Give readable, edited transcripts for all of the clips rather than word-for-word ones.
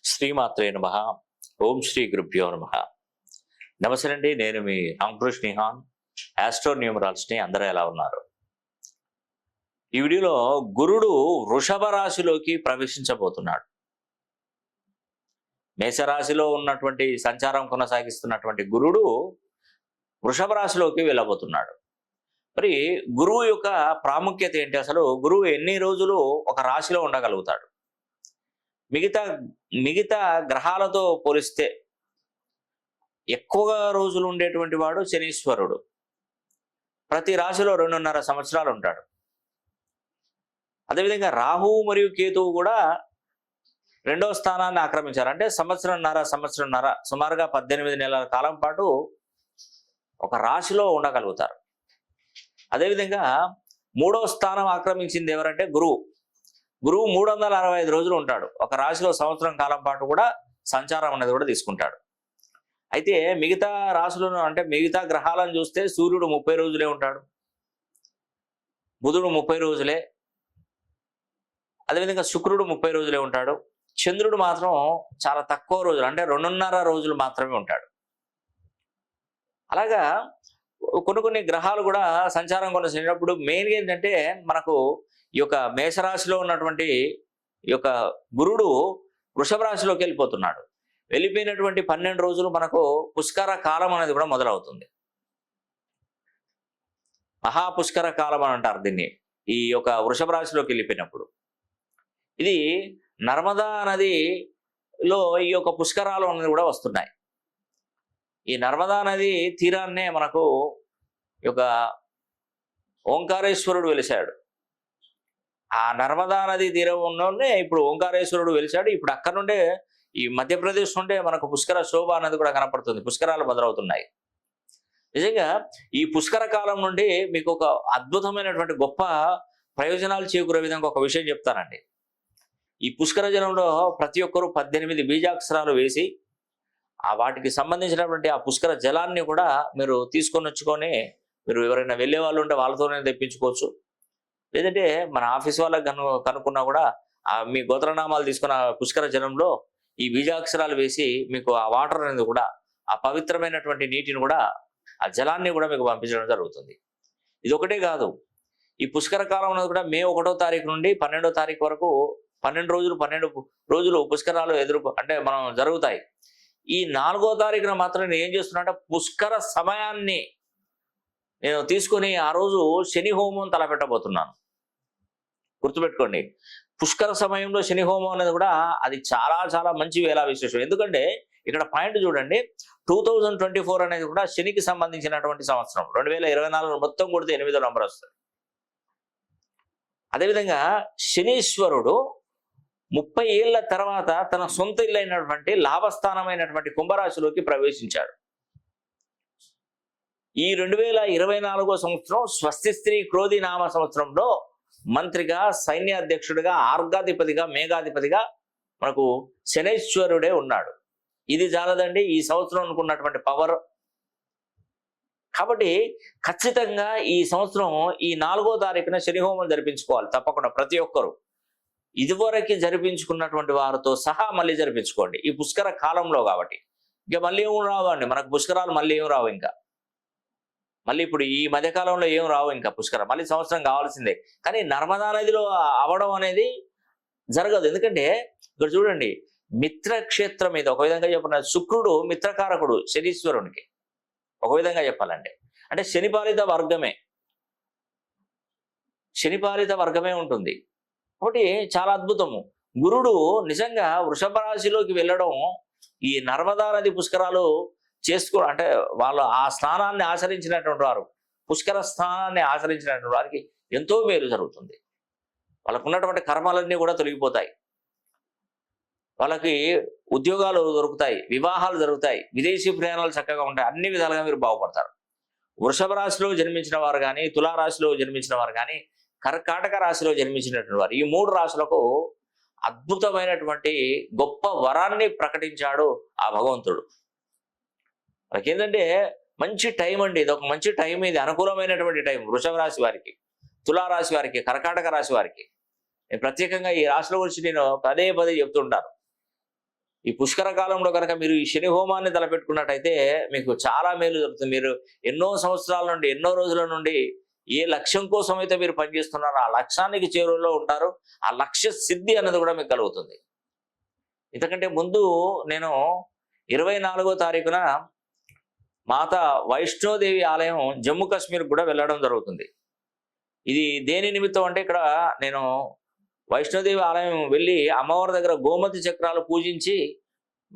శ్రీమాత్రే నమః. ఓం శ్రీ గురుభ్యో నమః. నమస్తే అండి, నేను మీ రామకృష్ణ నిహాన్, ఆస్ట్రో న్యూమరాలజిస్ట్ని. అందరూ ఎలా ఉన్నారు? ఈ వీడియోలో గురుడు వృషభ రాశిలోకి ప్రవేశించబోతున్నాడు. మేషరాశిలో ఉన్నటువంటి సంచారం కొనసాగిస్తున్నటువంటి గురుడు వృషభ రాశిలోకి వెళ్ళబోతున్నాడు. మరి గురువు యొక్క ప్రాముఖ్యత ఏంటి? అసలు గురువు ఎన్ని రోజులు ఒక రాశిలో ఉండగలుగుతాడు? మిగతా గ్రహాలతో పోలిస్తే ఎక్కువగా రోజులు ఉండేటువంటి వాడు శనీశ్వరుడు. ప్రతి రాశిలో 2.5 సంవత్సరాలు ఉంటాడు. అదేవిధంగా రాహువు మరియు కేతువు కూడా 2వ స్థానాన్ని ఆక్రమించారు. అంటే సంవత్సరంన్నర సుమారుగా 18 నెలల కాలం పాటు ఒక రాశిలో ఉండగలుగుతారు. అదేవిధంగా 3వ స్థానం ఆక్రమించింది ఎవరంటే గురువు. గురువు 365 రోజులు ఉంటాడు ఒక రాశిలో. సంవత్సరం కాలం పాటు కూడా సంచారం అనేది కూడా తీసుకుంటాడు. అయితే మిగతా రాశులను అంటే మిగతా గ్రహాలను చూస్తే సూర్యుడు 30 రోజులే ఉంటాడు, బుధుడు 30 రోజులే, అదేవిధంగా శుక్రుడు 30 రోజులే ఉంటాడు. చంద్రుడు మాత్రం చాలా తక్కువ రోజులు, అంటే 2.5 రోజులు మాత్రమే ఉంటాడు. అలాగా కొన్ని గ్రహాలు కూడా సంచారం కొనసాగినప్పుడు మెయిన్గా ఏంటంటే మనకు ఈ యొక్క మేషరాశిలో ఉన్నటువంటి ఈ యొక్క గురుడు వృషభ రాశిలోకి వెళ్ళిపోతున్నాడు. వెళ్ళిపోయినటువంటి 12 రోజులు మనకు పుష్కర కాలం అనేది కూడా మొదలవుతుంది. మహాపుష్కర కాలం అని అంటారు దీన్ని, ఈ యొక్క వృషభ రాశిలోకి వెళ్ళిపోయినప్పుడు. ఇది నర్మదా నదిలో ఈ యొక్క పుష్కరాలు అనేది కూడా వస్తున్నాయి. ఈ నర్మదా నది తీరాన్నే మనకు ఈ యొక్క ఓంకారేశ్వరుడు వెలిశాడు. ఆ నర్మదా నది తీరంలోనే ఇప్పుడు ఓంకారేశ్వరుడు వెలిశాడు. ఇప్పుడు అక్కడ నుండే ఈ మధ్యప్రదేశ్ నుండే మనకు పుష్కర శోభ అనేది కూడా కనపడుతుంది. పుష్కరాలు మొదలవుతున్నాయి. నిజంగా ఈ పుష్కర కాలం నుండి మీకు ఒక అద్భుతమైనటువంటి గొప్ప ప్రయోజనాలు చేకూరే విధంగా ఒక విషయం చెప్తానండి. ఈ పుష్కర జలంలో ప్రతి ఒక్కరూ 18 బీజాక్షరాలు వేసి వాటికి సంబంధించినటువంటి ఆ పుష్కర జలాన్ని కూడా మీరు తీసుకొని వచ్చుకొని, మీరు ఎవరైనా వెళ్ళే వాళ్ళు ఉంటే వాళ్ళతోనే తెప్పించుకోవచ్చు. లేదంటే మన ఆఫీస్ వాళ్ళకి కనుక్కున్నా కూడా మీ గోత్రనామాలు తీసుకున్న పుష్కర జలంలో ఈ బీజాక్షరాలు వేసి మీకు ఆ వాటర్ అనేది కూడా, ఆ పవిత్రమైనటువంటి నీటిని కూడా, ఆ జలాన్ని కూడా మీకు పంపించడం జరుగుతుంది. ఇది ఒకటే కాదు, ఈ పుష్కర కాలం అనేది కూడా మే 1వ తారీఖు నుండి 12వ తారీఖు వరకు 12 రోజులు పుష్కరాలు అంటే మనం జరుగుతాయి. ఈ 4వ తారీఖున మాత్రం నేను ఏం చేస్తున్నా అంటే పుష్కర సమయాన్ని నేను తీసుకొని ఆ రోజు శని హోమం తలపెట్టబోతున్నాను. గుర్తుపెట్టుకోండి, పుష్కర సమయంలో శని హోమం అనేది కూడా అది చాలా చాలా మంచి వేళ విశేషం. ఎందుకంటే ఇక్కడ పాయింట్ చూడండి, 2024 అనేది కూడా శనికి సంబంధించినటువంటి సంవత్సరం. 2024 మొత్తం కొడితే 8వ నంబర్ వస్తుంది. అదేవిధంగా శనీశ్వరుడు 30 ఏళ్ల తర్వాత తన సొంత ఇల్లు అయినటువంటి లాభస్థానమైనటువంటి కుంభరాశిలోకి ప్రవేశించాడు. ఈ 2024 సంవత్సరం స్వస్తి స్త్రీ క్రోధి నామ సంవత్సరంలో మంత్రిగా, సైన్యాధ్యక్షుడిగా, ఆర్గాధిపతిగా, మేఘాధిపతిగా మనకు శనైశ్వరుడే ఉన్నాడు. ఇది చాలదండి ఈ సంవత్సరం అనుకున్నటువంటి పవర్. కాబట్టి ఖచ్చితంగా ఈ సంవత్సరం ఈ 4వ తారీఖున శని హోమం జరిపించుకోవాలి తప్పకుండా ప్రతి ఒక్కరు. ఇదివరకు జరిపించుకున్నటువంటి వారితో సహా మళ్ళీ జరిపించుకోండి ఈ పుష్కర కాలంలో. కాబట్టి ఇంకా మళ్ళీ ఏం రావండి మనకు పుష్కరాలు, మళ్ళీ ఏం రావు ఇంకా. మళ్ళీ ఇప్పుడు ఈ మధ్యకాలంలో ఏం రావు ఇంకా పుష్కరం, మళ్ళీ సంవత్సరం కావాల్సిందే. కానీ నర్మదా నదిలో అవడం అనేది జరగదు. ఎందుకంటే ఇక్కడ చూడండి, మిత్రక్షేత్రం మీద ఒక విధంగా చెప్పిన శుక్రుడు మిత్రకారకుడు శనీశ్వరునికి, ఒక విధంగా చెప్పాలంటే. అంటే శనిపాలిత వర్గమే ఉంటుంది. ఒకటి చాలా అద్భుతము. గురుడు నిజంగా వృషభ రాశిలోకి వెళ్ళడం, ఈ నర్మదా నది పుష్కరాలు అంటే వాళ్ళు ఆ స్నానాన్ని ఆచరించినటువంటి వారు, పుష్కర స్నానాన్ని ఆచరించినటువంటి వారికి ఎంతో మేలు జరుగుతుంది. వాళ్ళకు ఉన్నటువంటి కర్మలన్నీ కూడా తొలగిపోతాయి, వాళ్ళకి ఉద్యోగాలు దొరుకుతాయి, వివాహాలు జరుగుతాయి, విదేశీ ప్రయాణాలు చక్కగా ఉంటాయి, అన్ని విధాలుగా మీరు బాగుపడతారు. వృషభ రాశిలో జన్మించిన వారు కానీ, తులారాశిలో జన్మించిన వారు కానీ, కర్కాటక రాశిలో జన్మించినటువంటి వారు, ఈ 3 రాశులకు అద్భుతమైనటువంటి గొప్ప వరాన్ని ప్రకటించాడు ఆ భగవంతుడు. వాళ్ళకి ఏంటంటే మంచి టైం అండి, ఇది ఒక మంచి టైం, ఇది అనుకూలమైనటువంటి టైం వృషభ రాశి వారికి, తులారాశి వారికి, కర్కాటక రాశి వారికి. నేను ప్రత్యేకంగా ఈ రాశుల గురించి నేను పదే చెప్తుంటాను. ఈ పుష్కర కాలంలో కనుక మీరు ఈ శని హోమాన్ని తలపెట్టుకున్నట్టయితే మీకు చాలా మేలు జరుగుతుంది. మీరు ఎన్నో సంవత్సరాల నుండి, ఎన్నో రోజుల నుండి ఏ లక్ష్యం కోసం అయితే మీరు పనిచేస్తున్నారో ఆ లక్ష్యానికి చేరువలో ఉంటారు. ఆ లక్ష్య సిద్ధి అన్నది కూడా మీకు కలుగుతుంది. ఇంతకంటే ముందు నేను 24వ తారీఖున మాతా వైష్ణోదేవి ఆలయం జమ్మూ కాశ్మీర్ కూడా వెళ్ళడం జరుగుతుంది. ఇది దేని నిమిత్తం అంటే, ఇక్కడ నేను వైష్ణోదేవి ఆలయం వెళ్ళి అమ్మవారి దగ్గర గోమతి చక్రాలు పూజించి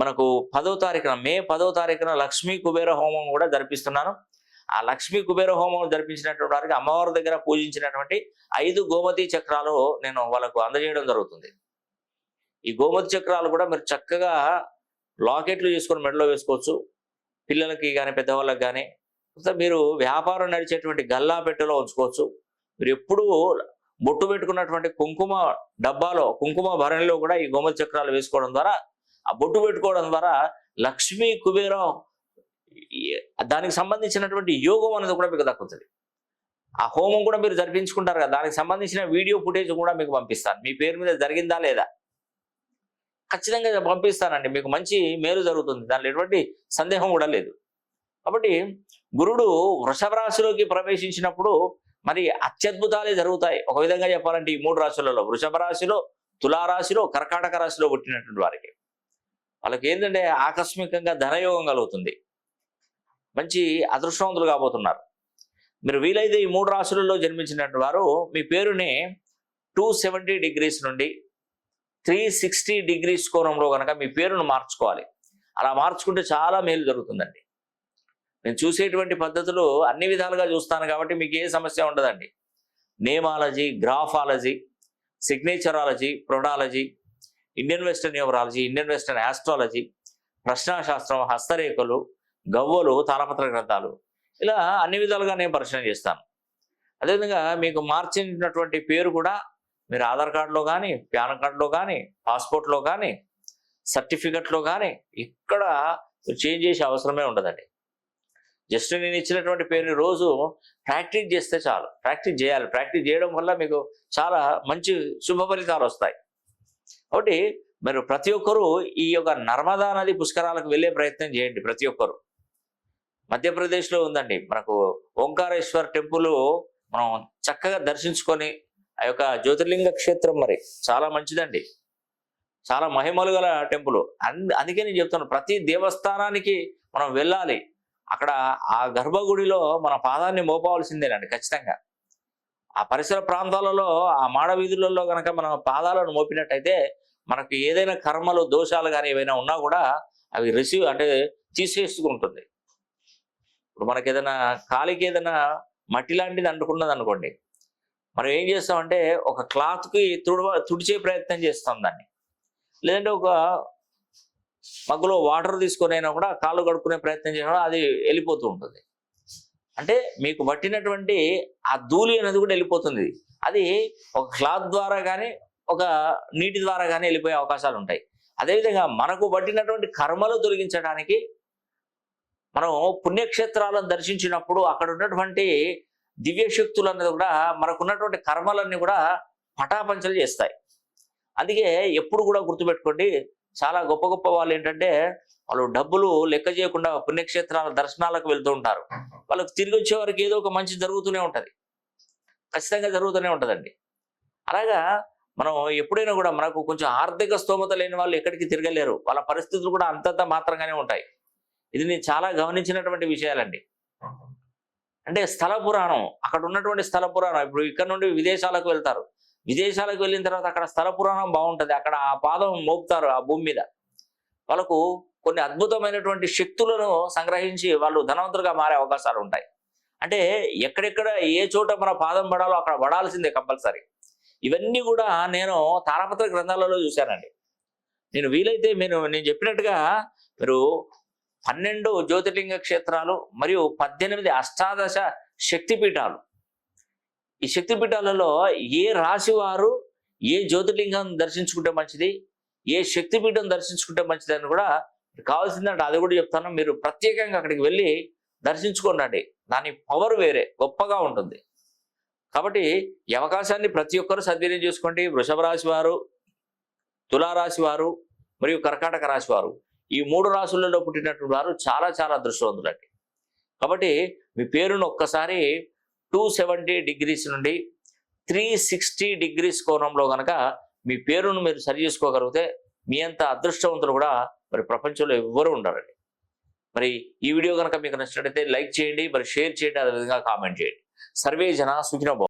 మనకు 10వ తారీఖున మే 10వ తారీఖున లక్ష్మీ కుబేర హోమం కూడా జరిపిస్తున్నాను. ఆ లక్ష్మీ కుబేర హోమం జరిపించినటువంటి వారికి అమ్మవారి దగ్గర పూజించినటువంటి 5 గోమతి చక్రాలు నేను వాళ్ళకు అందజేయడం జరుగుతుంది. ఈ గోమతి చక్రాలు కూడా మీరు చక్కగా లాకెట్లు చేసుకొని మెడలో వేసుకోవచ్చు. పిల్లలకి కానీ పెద్దవాళ్ళకి కానీ, మీరు వ్యాపారం నడిచేటువంటి గల్లా పెట్టెలో ఉంచుకోవచ్చు. మీరు ఎప్పుడూ బొట్టు పెట్టుకున్నటువంటి కుంకుమ డబ్బాలో, కుంకుమ భరణిలో కూడా ఈ గోమతి చక్రాలు వేసుకోవడం ద్వారా, ఆ బొట్టు పెట్టుకోవడం ద్వారా లక్ష్మీ కుబేరం దానికి సంబంధించినటువంటి యోగం అనేది కూడా మీకు దక్కుతుంది. ఆ హోమం కూడా మీరు జరిపించుకుంటారు కదా, దానికి సంబంధించిన వీడియో ఫుటేజ్ కూడా మీకు పంపిస్తాను. మీ పేరు మీద జరిగిందా లేదా ఖచ్చితంగా పంపిస్తానండి. మీకు మంచి మేలు జరుగుతుంది, దానిలో ఎటువంటి సందేహం కూడా లేదు. కాబట్టి గురుడు వృషభ రాశిలోకి ప్రవేశించినప్పుడు మరి అత్యద్భుతాలే జరుగుతాయి. ఒక విధంగా చెప్పాలంటే ఈ 3 రాశులలో, వృషభ రాశిలో, తులారాశిలో, కర్కాటక రాశిలో పుట్టినటువంటి వారికి వాళ్ళకి ఏంటంటే ఆకస్మికంగా ధనయోగం కలుగుతుంది. మంచి అదృష్టవంతులు కాబోతున్నారు. మీరు వీలైతే ఈ 3 రాశులలో జన్మించినటువంటి వారు మీ పేరుని 270 డిగ్రీస్ నుండి 360 డిగ్రీస్ కోణంలో కనుక మీ పేరును మార్చుకోవాలి. అలా మార్చుకుంటే చాలా మేలు జరుగుతుందండి. నేను చూసేటువంటి పద్ధతులు అన్ని విధాలుగా చూస్తాను కాబట్టి మీకు ఏ సమస్య ఉండదండి. నేమాలజీ, గ్రాఫాలజీ, సిగ్నేచరాలజీ, ప్రొనాలజీ, Indian western numerology, Indian western astrology, ప్రశ్నాశాస్త్రం, హస్తరేఖలు, గవ్వలు, తాళపత్ర గ్రంథాలు, ఇలా అన్ని విధాలుగా నేను పరిశీలన చేస్తాను. అదేవిధంగా మీకు మార్చినటువంటి పేరు కూడా మీరు ఆధార్ కార్డులో కానీ, పాన్ కార్డులో కానీ, పాస్పోర్ట్లో కానీ, సర్టిఫికెట్లో కానీ ఇక్కడ చేంజ్ చేసే అవసరమే ఉండదండి. జస్ట్ నేను ఇచ్చినటువంటి పేరుని రోజు ప్రాక్టీస్ చేస్తే చాలు. ప్రాక్టీస్ చేయాలి. ప్రాక్టీస్ చేయడం వల్ల మీకు చాలా మంచి శుభ ఫలితాలు వస్తాయి. కాబట్టి మీరు ప్రతి ఒక్కరూ ఈ యొక్క నర్మదా నది పుష్కరాలకు వెళ్ళే ప్రయత్నం చేయండి. ప్రతి ఒక్కరు మధ్యప్రదేశ్లో ఉందండి మనకు ఓంకారేశ్వర్ టెంపుల్, మనం చక్కగా దర్శించుకొని ఆ యొక్క జ్యోతిర్లింగ క్షేత్రం మరి చాలా మంచిదండి. చాలా మహిమలు గల టెంపుల్. అందుకే నేను చెప్తాను, ప్రతి దేవస్థానానికి మనం వెళ్ళాలి. అక్కడ ఆ గర్భగుడిలో మన పాదాన్ని మోపవలసిందేనండి ఖచ్చితంగా. ఆ పరిసర ప్రాంతాలలో, ఆ మాడ వీధులలో కనుక మన పాదాలను మోపినట్టయితే మనకు ఏదైనా కర్మలు, దోషాలు కానీ ఏవైనా ఉన్నా కూడా అవి అంటే తీసేసుకుంటుంది. ఇప్పుడు మనకి ఏదైనా కాలికి ఏదైనా మట్టి లాంటిది అంటుకున్నది అనుకోండి, మనం ఏం చేస్తామంటే ఒక క్లాత్కి తుడిచే ప్రయత్నం చేస్తాం దాన్ని. లేదంటే ఒక మగ్గులో వాటర్ తీసుకొని అయినా కూడా కాళ్ళు కడుక్కునే ప్రయత్నం చేయడం, అది వెళ్ళిపోతూ ఉంటుంది. అంటే మీకు పట్టినటువంటి ఆ ధూళి అనేది కూడా వెళ్ళిపోతుంది. అది ఒక క్లాత్ ద్వారా కానీ, ఒక నీటి ద్వారా కానీ వెళ్ళిపోయే అవకాశాలు ఉంటాయి. అదేవిధంగా మనకు పట్టినటువంటి కర్మలు తొలగించడానికి మనం పుణ్యక్షేత్రాలను దర్శించినప్పుడు అక్కడ ఉన్నటువంటి దివ్యశక్తులు అనేది కూడా మనకున్నటువంటి కర్మలన్నీ కూడా పటాపంచలు చేస్తాయి. అందుకే ఎప్పుడు కూడా గుర్తుపెట్టుకోండి, చాలా గొప్ప గొప్ప వాళ్ళు ఏంటంటే వాళ్ళు డబ్బులు లెక్క చేయకుండా పుణ్యక్షేత్రాల దర్శనాలకు వెళ్తూ ఉంటారు. వాళ్ళకి తిరిగి వచ్చే వారికి ఏదో ఒక మంచి జరుగుతూనే ఉంటుంది, ఖచ్చితంగా జరుగుతూనే ఉంటుందండి. అలాగా మనం ఎప్పుడైనా కూడా మనకు కొంచెం ఆర్థిక స్తోమత లేని వాళ్ళు ఎక్కడికి తిరగలేరు. వాళ్ళ పరిస్థితులు కూడా అంతంత మాత్రంగానే ఉంటాయి. ఇది నేను చాలా గమనించినటువంటి విషయాలండి. అంటే స్థల పురాణం, అక్కడ ఉన్నటువంటి స్థల పురాణం, ఇప్పుడు ఇక్కడ నుండి విదేశాలకు వెళ్తారు. విదేశాలకు వెళ్ళిన తర్వాత అక్కడ స్థల పురాణం బాగుంటుంది. అక్కడ ఆ పాదం మోపుతారు ఆ భూమి మీద. వాళ్ళకు కొన్ని అద్భుతమైనటువంటి శక్తులను సంగ్రహించి వాళ్ళు ధనవంతులుగా మారే అవకాశాలు ఉంటాయి. అంటే ఎక్కడెక్కడ ఏ చోట మన పాదం పడాలో అక్కడ పడాల్సిందే కంపల్సరీ. ఇవన్నీ కూడా నేను తాళపత్ర గ్రంథాలలో చూశానండి. నేను వీలైతే నేను చెప్పినట్టుగా మీరు 12 జ్యోతిర్లింగ క్షేత్రాలు మరియు 18 అష్టాదశ శక్తిపీఠాలు, ఈ శక్తిపీఠాలలో ఏ రాశి వారు ఏ జ్యోతిర్లింగం దర్శించుకుంటే మంచిది, ఏ శక్తిపీఠం దర్శించుకుంటే మంచిది అని కూడా కావాల్సిందంటే అది కూడా చెప్తాను. మీరు ప్రత్యేకంగా అక్కడికి వెళ్ళి దర్శించుకోండి. దాని పవర్ వేరే గొప్పగా ఉంటుంది. కాబట్టి ఈ అవకాశాన్ని ప్రతి ఒక్కరు సద్వినియోగం చేసుకోండి. వృషభ రాశి వారు, తులారాశి వారు, మరియు కర్కాటక రాశి వారు, ఈ 3 రాశులలో పుట్టినటువంటి వారు చాలా చాలా అదృష్టవంతులండి. కాబట్టి మీ పేరును ఒక్కసారి 270 డిగ్రీస్ నుండి 360 డిగ్రీస్ కోణంలో కనుక మీ పేరును మీరు సరి చేసుకోగలిగితే మీ అంత అదృష్టవంతులు కూడా మరి ప్రపంచంలో ఎవ్వరూ ఉండరండి. మరి ఈ వీడియో కనుక మీకు నచ్చినట్లయితే లైక్ చేయండి, మరి షేర్ చేయండి, అదేవిధంగా కామెంట్ చేయండి. సర్వే జన సుఖినో భవంతు.